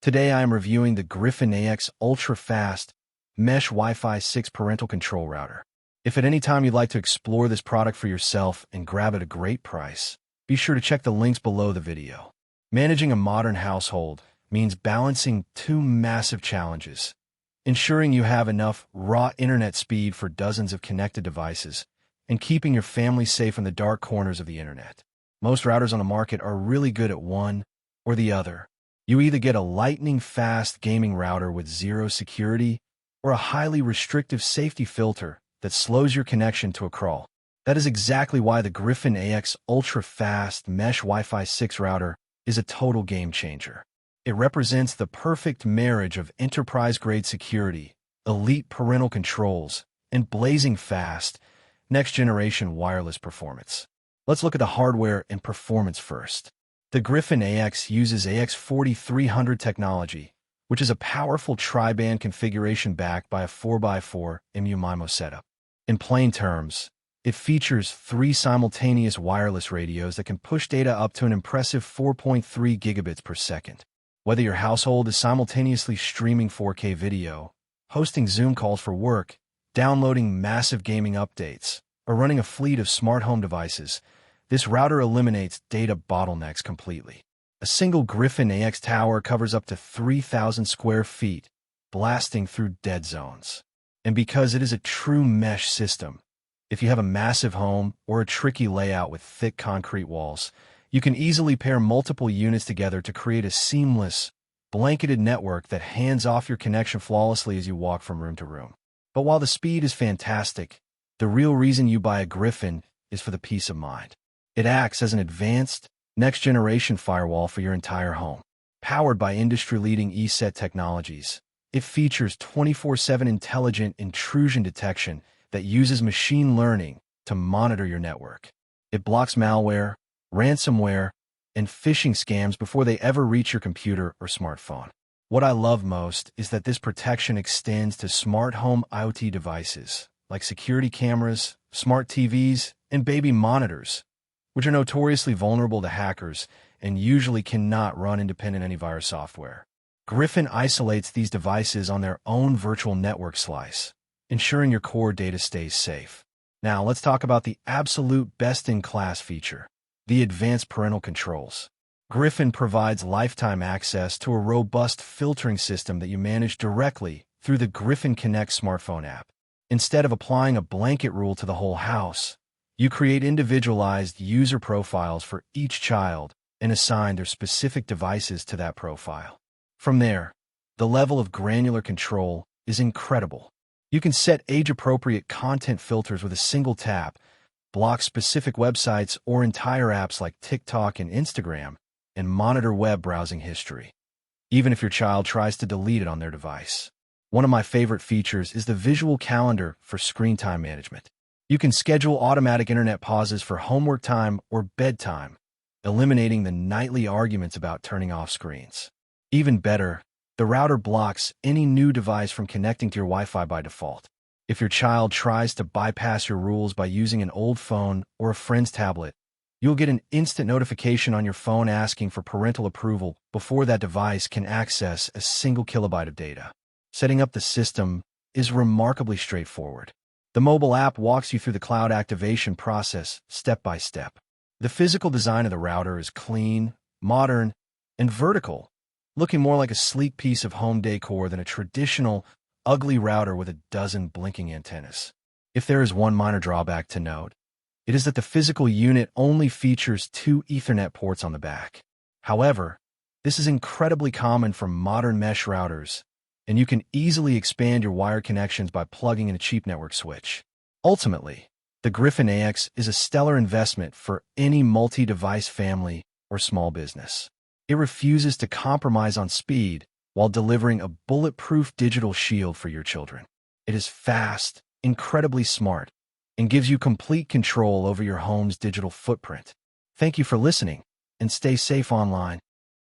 Today I am reviewing the Gryphon AX ultra-fast Mesh Wi-Fi 6 parental control router. If at any time you'd like to explore this product for yourself and grab it at a great price, be sure to check the links below the video. Managing a modern household means balancing two massive challenges: ensuring you have enough raw internet speed for dozens of connected devices, and keeping your family safe in the dark corners of the internet. Most routers on the market are really good at one or the other. You either get a lightning-fast gaming router with zero security or a highly restrictive safety filter that slows your connection to a crawl. That is exactly why the Gryphon AX ultra-fast Mesh Wi-Fi 6 router is a total game changer. It represents the perfect marriage of enterprise-grade security, elite parental controls, and blazing fast, next-generation wireless performance. Let's look at the hardware and performance first. The Gryphon AX uses AX4300 technology, which is a powerful tri-band configuration backed by a 4x4 MU-MIMO setup. In plain terms, it features 3 simultaneous wireless radios that can push data up to an impressive 4.3 gigabits per second. Whether your household is simultaneously streaming 4K video, hosting Zoom calls for work, downloading massive gaming updates, or running a fleet of smart home devices, this router eliminates data bottlenecks completely. A single Gryphon AX tower covers up to 3,000 square feet, blasting through dead zones. And because it is a true mesh system, if you have a massive home or a tricky layout with thick concrete walls, you can easily pair multiple units together to create a seamless, blanketed network that hands off your connection flawlessly as you walk from room to room. But while the speed is fantastic, the real reason you buy a Gryphon is for the peace of mind. It acts as an advanced, next-generation firewall for your entire home. Powered by industry-leading ESET technologies, it features 24/7 intelligent intrusion detection that uses machine learning to monitor your network. It blocks malware, ransomware, and phishing scams before they ever reach your computer or smartphone. What I love most is that this protection extends to smart home IoT devices like security cameras, smart TVs, and baby monitors, which are notoriously vulnerable to hackers and usually cannot run independent antivirus software. Gryphon isolates these devices on their own virtual network slice, ensuring your core data stays safe. Now, let's talk about the absolute best-in-class feature: the advanced parental controls. Gryphon provides lifetime access to a robust filtering system that you manage directly through the Gryphon Connect smartphone app. Instead of applying a blanket rule to the whole house, you create individualized user profiles for each child and assign their specific devices to that profile. From there, the level of granular control is incredible. You can set age-appropriate content filters with a single tap, block specific websites or entire apps like TikTok and Instagram, and monitor web browsing history, even if your child tries to delete it on their device. One of my favorite features is the visual calendar for screen time management. You can schedule automatic internet pauses for homework time or bedtime, eliminating the nightly arguments about turning off screens. Even better, the router blocks any new device from connecting to your Wi-Fi by default. If your child tries to bypass your rules by using an old phone or a friend's tablet, you'll get an instant notification on your phone asking for parental approval before that device can access a single kilobyte of data. Setting up the system is remarkably straightforward. The mobile app walks you through the cloud activation process step by step. The physical design of the router is clean, modern, and vertical, looking more like a sleek piece of home decor than a traditional, ugly router with a dozen blinking antennas. If there is one minor drawback to note, it is that the physical unit only features 2 Ethernet ports on the back. However, this is incredibly common for modern mesh routers, and you can easily expand your wired connections by plugging in a cheap network switch. Ultimately, the Gryphon AX is a stellar investment for any multi-device family or small business. It refuses to compromise on speed while delivering a bulletproof digital shield for your children. It is fast, incredibly smart, and gives you complete control over your home's digital footprint. Thank you for listening, and stay safe online.